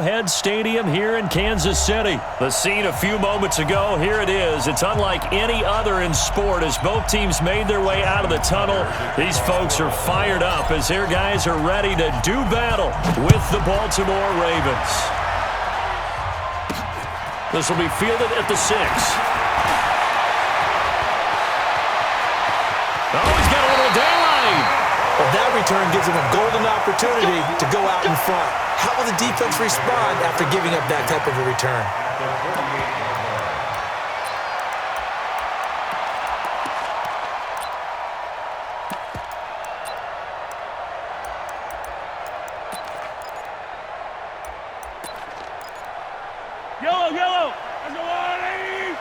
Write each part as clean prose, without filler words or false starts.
Arrowhead Stadium here in Kansas City. The scene a few moments ago, here it is. It's unlike any other in sport as both teams made their way out of the tunnel. These folks are fired up as their guys are ready to do battle with the Baltimore Ravens. This will be fielded at the 6. Oh, he's got a little downline. Well, that return gives him a golden opportunity to go out in front. How will the defense respond after giving up that type of a return? Yellow, yellow. Let's go, Arnie.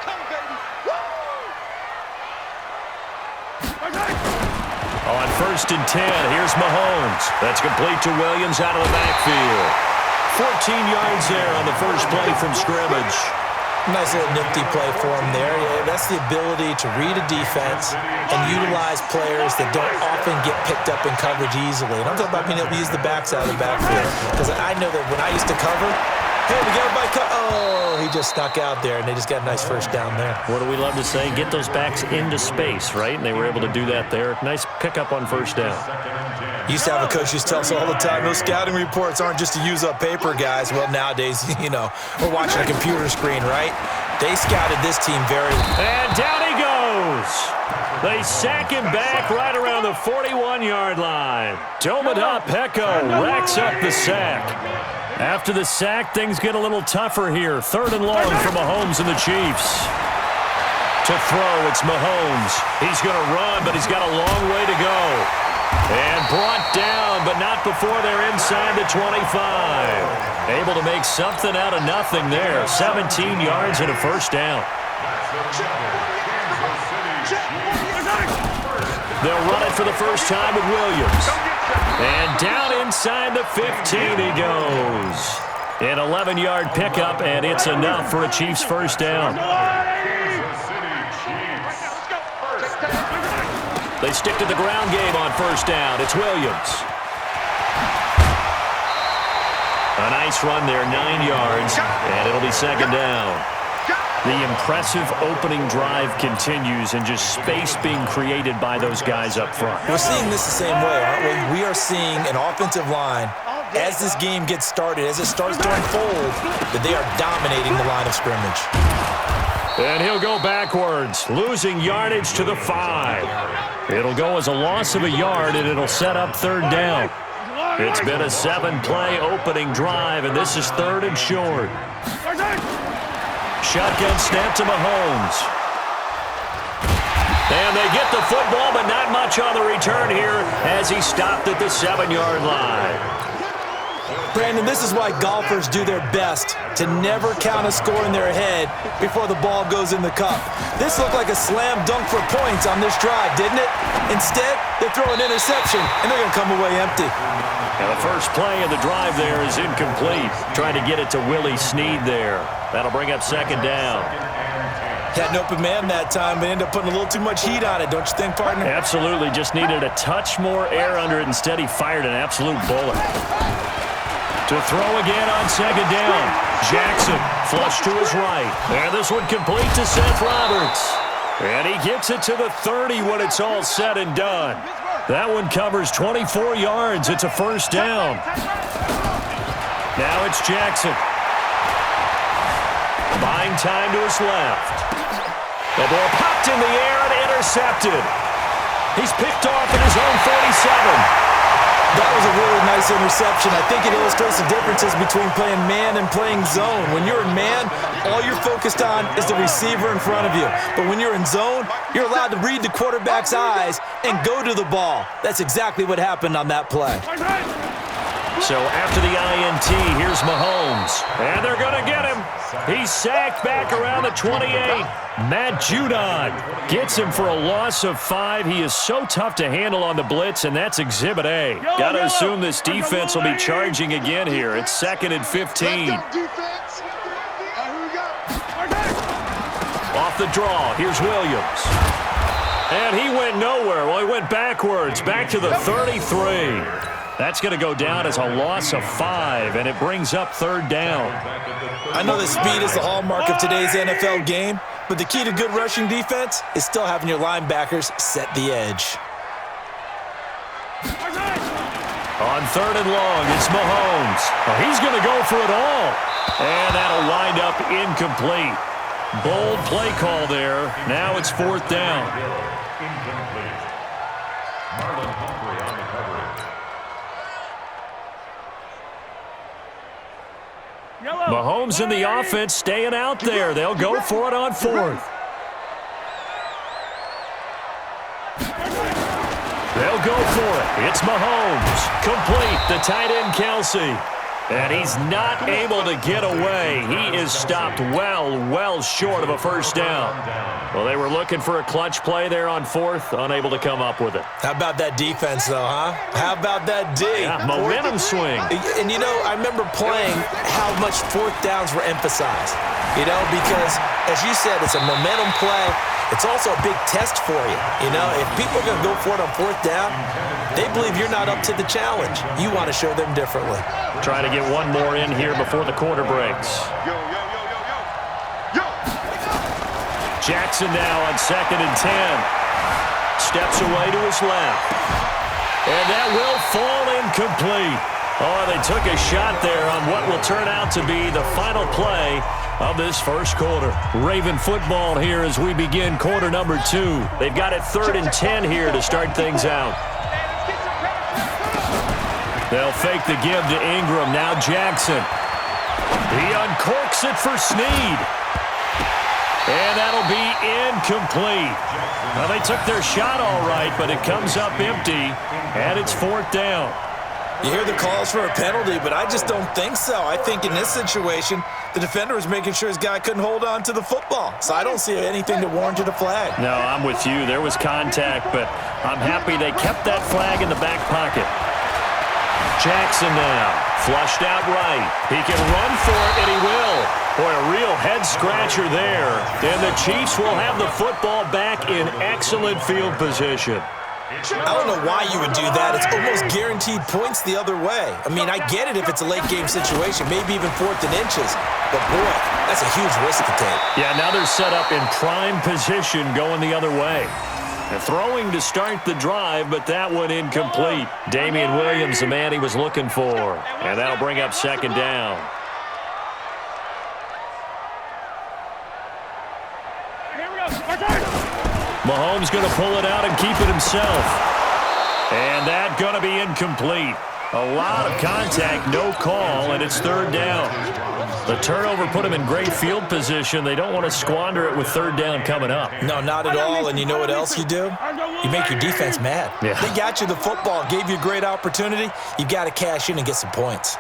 Come, baby. Woo! On 1st and 10, here's Mahomes. That's complete to Williams out of the backfield. 14 yards there on the first play from scrimmage. Nice little nifty play for him there. Yeah, that's the ability to read a defense and utilize players that don't often get picked up in coverage easily. And I'm talking about being able to use the backs out of the backfield. Because I know that when I used to cover, hey, we got everybody oh, he just snuck out there, and they just got a nice first down there. What do we love to say? Get those backs into space, right? And they were able to do that there. Nice pickup on first down. Used to have a coach who used to tell us all the time, those scouting reports aren't just to use up paper, guys. Well, nowadays, you know, we're watching a computer screen, right? They scouted this team very well. And down he goes. They sack him back right around the 41-yard line. Domada Peko racks up the sack. After the sack, things get a little tougher here. 3rd and long for Mahomes and the Chiefs. To throw, it's Mahomes. He's going to run, but he's got a long way to go. And brought down, but not before they're inside the 25. Able to make something out of nothing there. 17 yards and a first down. They'll run it for the first time with Williams. And down inside the 15 he goes. An 11-yard pickup, and it's enough for a Chiefs first down. They stick to the ground game on first down. It's Williams. A nice run there, 9 yards, and it'll be second down. The impressive opening drive continues and just space being created by those guys up front. We're seeing this the same way, aren't we? We are seeing an offensive line, as this game gets started, as it starts to unfold, that they are dominating the line of scrimmage. And he'll go backwards, losing yardage to the 5. It'll go as a loss of a yard, and it'll set up 3rd down. It's been a 7-play opening drive, and this is 3rd and short. Shotgun snap to Mahomes. And they get the football, but not much on the return here as he stopped at the 7-yard line. Brandon, this is why golfers do their best to never count a score in their head before the ball goes in the cup. This looked like a slam dunk for points on this drive, didn't it? Instead, they throw an interception, and they're going to come away empty. Now the first play of the drive there is incomplete. Trying to get it to Willie Snead there. That'll bring up second down. Had an open man that time, but ended up putting a little too much heat on it, don't you think, partner? Absolutely. Just needed a touch more air under it. Instead, he fired an absolute bullet. To throw again on second down. Jackson flush to his right. And this one complete to Seth Roberts. And he gets it to the 30 when it's all said and done. That one covers 24 yards. It's a first down. Now it's Jackson. Buying time to his left. The ball popped in the air and intercepted. He's picked off at his own 47. That was a really nice interception. I think it illustrates the differences between playing man and playing zone. When you're in man, all you're focused on is the receiver in front of you. But when you're in zone, you're allowed to read the quarterback's eyes and go to the ball. That's exactly what happened on that play. So after the INT, here's Mahomes. And they're going to get him. He's sacked back around the 28. Matt Judon gets him for a loss of 5. He is so tough to handle on the blitz, and that's Exhibit A. Got to assume this defense will be charging again here. It's 2nd and 15. Off the draw, here's Williams. And he went nowhere. Well, he went backwards, back to the 33. That's going to go down as a loss of 5, and it brings up third down. I know that speed is the hallmark of today's NFL game, but the key to good rushing defense is still having your linebackers set the edge. On third and long, it's Mahomes. Well, he's going to go for it all. And that'll wind up incomplete. Bold play call there. Now it's fourth down. Mahomes and the offense staying out there. They'll go for it on fourth. They'll go for it. It's Mahomes. Complete. The tight end, Kelsey. And he's not able to get away. He is stopped well short of a first down. Well, they were looking for a clutch play there on fourth, unable to come up with it. How about that defense, though, huh? How about that D? Yeah, momentum swing. And, you know, I remember playing how much fourth downs were emphasized, you know, because, as you said, it's a momentum play. It's also a big test for you. You know, if people are going to go for it on fourth down, they believe you're not up to the challenge. You want to show them differently. Try to get one more in here before the quarter breaks. Jackson now on 2nd and 10. Steps away to his left. And that will fall incomplete. Oh, they took a shot there on what will turn out to be the final play of this first quarter. Raven football here as we begin quarter number 2. They've got it 3rd and 10 here to start things out. They'll fake the give to Ingram. Now Jackson. He uncorks it for Snead. And that'll be incomplete. Well, they took their shot all right, but it comes up empty, and it's fourth down. You hear the calls for a penalty, but I just don't think so. I think in this situation, the defender was making sure his guy couldn't hold on to the football. So I don't see anything that warranted a flag. No, I'm with you. There was contact, but I'm happy they kept that flag in the back pocket. Jackson now, flushed out right. He can run for it, and he will. Boy, a real head-scratcher there. And the Chiefs will have the football back in excellent field position. I don't know why you would do that. It's almost guaranteed points the other way. I mean, I get it if it's a late-game situation, maybe even 4th and inches. But, boy, that's a huge risk to take. Yeah, now they're set up in prime position going the other way. And throwing to start the drive, but that one incomplete. Damian Williams, the man he was looking for. And that'll bring up 2nd down. Mahomes going to pull it out and keep it himself. And that going to be incomplete. A lot of contact, no call, and it's 3rd down. The turnover put him in great field position. They don't want to squander it with 3rd down coming up. No, not at all. And you know what else you do? You make your defense mad. Yeah. They got you the football, gave you a great opportunity. You got to cash in and get some points.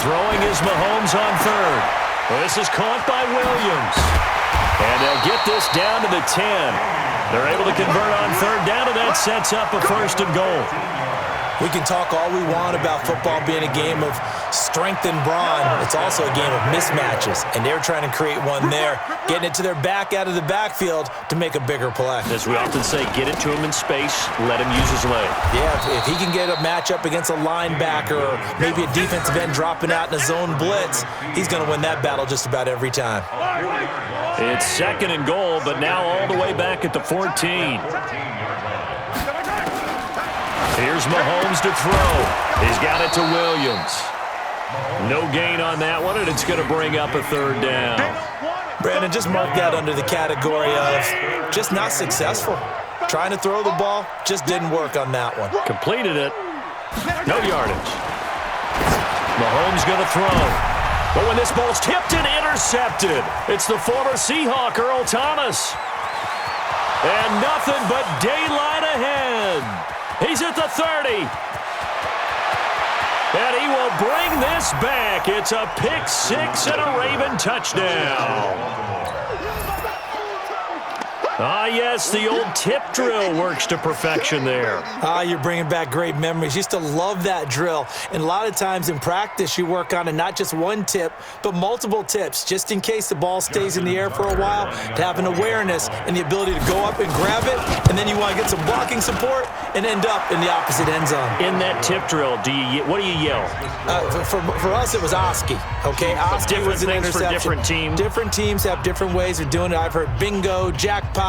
Throwing is Mahomes on 3rd. Well, this is caught by Williams. And they'll get this down to the 10. They're able to convert on 3rd down, and that sets up a 1st and goal. We can talk all we want about football being a game of strength and brawn. It's also a game of mismatches, and they're trying to create one there, getting it to their back out of the backfield to make a bigger play. As we often say, get it to him in space, let him use his leg. Yeah, if he can get a matchup against a linebacker or maybe a defensive end dropping out in a zone blitz, he's going to win that battle just about every time. It's 2nd and goal, but now all the way back at the 14. Here's Mahomes to throw. He's got it to Williams. No gain on that one, and it's going to bring up a 3rd down. Brandon, just mark that under the category of just not successful. Trying to throw the ball, just didn't work on that one. Completed it. No yardage. Mahomes going to throw. But when this ball's tipped and intercepted, it's the former Seahawk, Earl Thomas. And nothing but daylight ahead. He's at the 30. And he will bring this back. It's a pick 6 and a Raven touchdown. Ah, yes, the old tip drill works to perfection there. You're bringing back great memories. Used to love that drill. And a lot of times in practice, you work on it, not just one tip, but multiple tips, just in case the ball stays in the air for a while, to have an awareness and the ability to go up and grab it, and then you want to get some blocking support and end up in the opposite end zone. In that tip drill, what do you yell? For us, it was Oski. Okay, Oski was an interception. For different teams. Different teams have different ways of doing it. I've heard bingo, jackpot.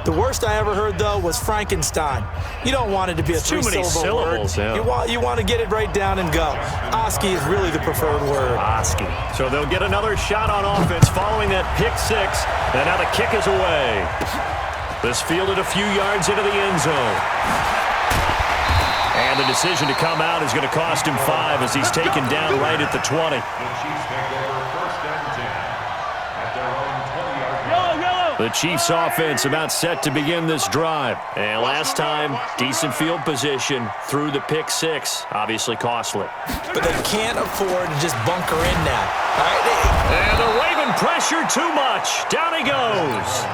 The worst I ever heard, though, was Frankenstein. You don't want it to be a three-syllable word. Yeah. You want to get it right down and go. Oski is really the preferred word. Oski. So they'll get another shot on offense following that pick six. And now the kick is away. This fielded a few yards into the end zone. And the decision to come out is going to cost him 5 as he's taken down right at the 20. The Chiefs offense about set to begin this drive. And last time, decent field position through the pick six. Obviously costly. But they can't afford to just bunker in now. All right, and the Raven pressure too much. Down he goes.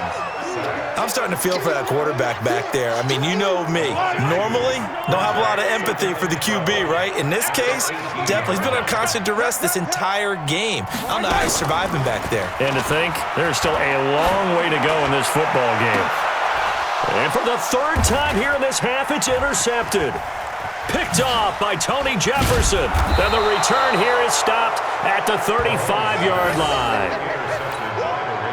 I'm starting to feel for that quarterback back there. I mean, you know me. Normally, don't have a lot of empathy for the QB, right? In this case, definitely. He's been on constant duress this entire game. I don't know how he's surviving back there. And to think, there's still a long way to go in this football game. And for the third time here in this half, it's intercepted. Picked off by Tony Jefferson. Then the return here is stopped at the 35-yard line.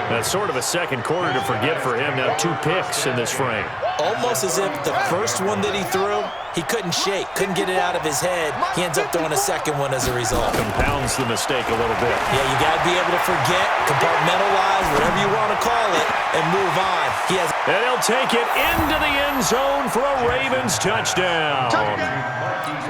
That's sort of a second quarter to forget for him. Now 2 picks in this frame. Almost as if the first one that he threw, he couldn't shake, couldn't get it out of his head. He ends up throwing a second one as a result. Compounds the mistake a little bit. Yeah, you got to be able to forget, compartmentalize, whatever you want to call it, and move on. And he'll take it into the end zone for a Ravens touchdown.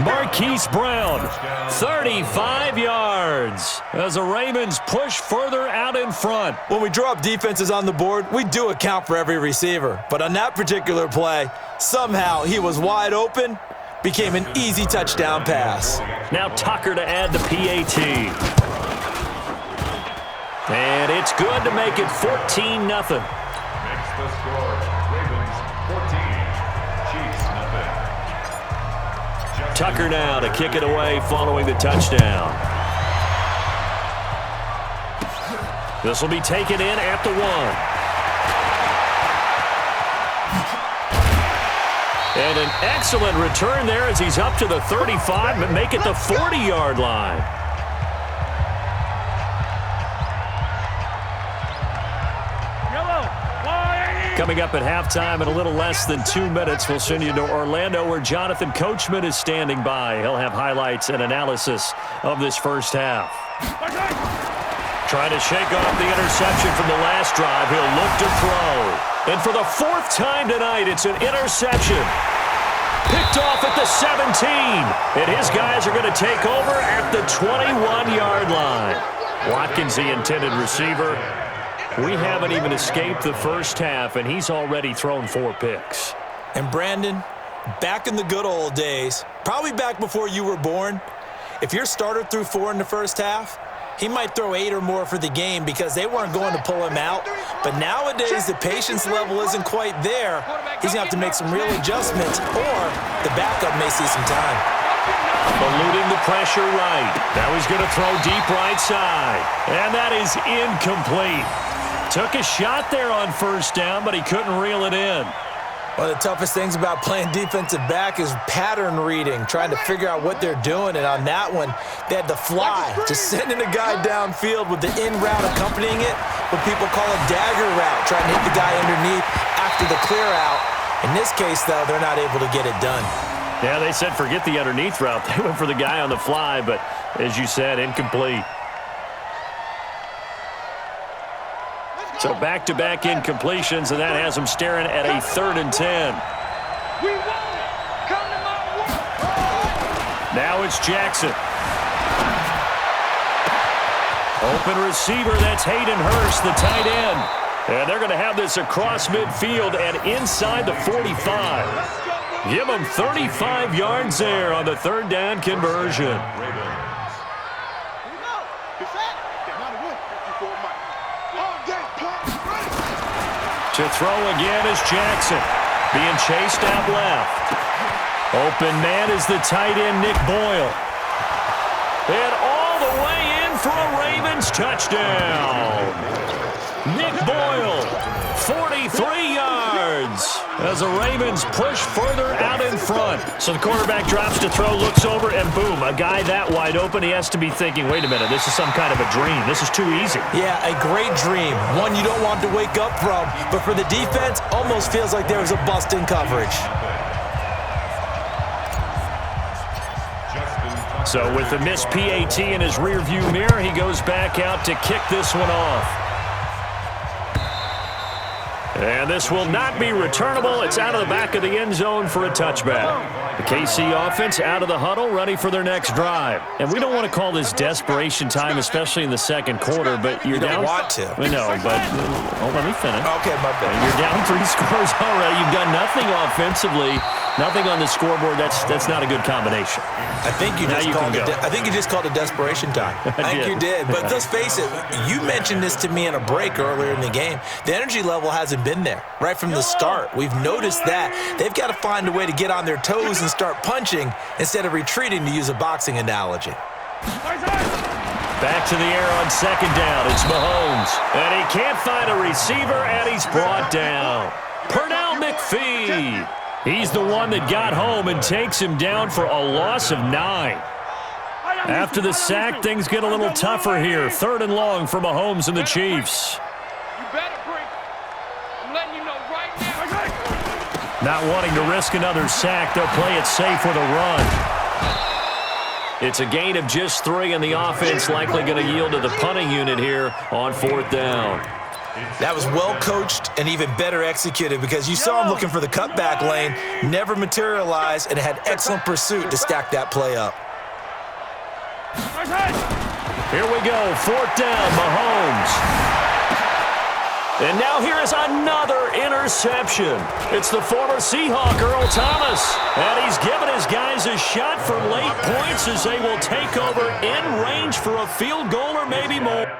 Marquise Brown, 35 yards as the Ravens push further out in front. When we draw up defenses on the board, we do account for every receiver. But on that particular play, somehow he was wide open, became an easy touchdown pass. Now Tucker to add the PAT. And it's good to make it 14-0. Makes the score. Ravens 14, Chiefs nothing. Tucker now to kick it away following the touchdown. This will be taken in at the 1. And an excellent return there as he's up to the 35, but make it the 40-yard line. Coming up at halftime in a little less than 2 minutes, we'll send you to Orlando where Jonathan Coachman is standing by. He'll have highlights and analysis of this first half. Trying to shake off the interception from the last drive. He'll look to throw. And for the 4th time tonight, it's an interception. Picked off at the 17. And his guys are going to take over at the 21-yard line. Watkins, the intended receiver. We haven't even escaped the first half, and he's already thrown 4 picks. And Brandon, back in the good old days, probably back before you were born, if your starter threw 4 in the first half, he might throw 8 or more for the game because they weren't going to pull him out. But nowadays, the patience level isn't quite there. He's going to have to make some real adjustments, or the backup may see some time. Eluding the pressure right. Now he's going to throw deep right side. And that is incomplete. Took a shot there on first down, but he couldn't reel it in. One of the toughest things about playing defensive back is pattern reading, trying to figure out what they're doing. And on that one, they had to fly, just sending a guy downfield with the in route accompanying it, what people call a dagger route, trying to hit the guy underneath after the clear out. In this case, though, they're not able to get it done. Yeah, they said forget the underneath route. They went for the guy on the fly, but as you said, incomplete. So back-to-back incompletions, and that has them staring at a 3rd and 10. Now it's Jackson. Open receiver, that's Hayden Hurst, the tight end. And they're going to have this across midfield and inside the 45. Give them 35 yards there on the 3rd down conversion. To throw again is Jackson. Being chased out left. Open man is the tight end, Nick Boyle. And all the way in for a Ravens touchdown. Nick Boyle, 43 yards. As the Ravens push further out in front. So the quarterback drops to throw, looks over, and boom, a guy that wide open, he has to be thinking, wait a minute, this is some kind of a dream. This is too easy. Yeah, a great dream. One you don't want to wake up from. But for the defense, almost feels like there was a bust in coverage. So with the missed PAT in his rearview mirror, he goes back out to kick this one off. And this will not be returnable. It's out of the back of the end zone for a touchback. The KC offense out of the huddle, ready for their next drive. And we don't want to call this desperation time, especially in the second quarter, but you're down. You don't want to. No, but let me finish. Okay, my bad. You're down 3 scores already. You've done nothing offensively, nothing on the scoreboard. That's not a good combination. I think you just called it desperation time. I think you did. But let's face it, you mentioned this to me in a break earlier in the game. The energy level hasn't been there right from the start. We've noticed that. They've got to find a way to get on their toes and start punching instead of retreating, to use a boxing analogy. Back to the air on second down. It's Mahomes. And he can't find a receiver, and he's brought down. Pernell McPhee. He's the one that got home and takes him down for a loss of 9. After the sack, things get a little tougher here. 3rd and long for Mahomes and the Chiefs. Not wanting to risk another sack, they'll play it safe with a run. It's a gain of just 3, and the offense likely going to yield to the punting unit here on 4th down. That was well coached and even better executed, because you saw him looking for the cutback lane, never materialized, and had excellent pursuit to stack that play up. Here we go, 4th down, Mahomes. And now here is another interception. It's the former Seahawk, Earl Thomas. And he's given his guys a shot for late points as they will take over in range for a field goal or maybe more.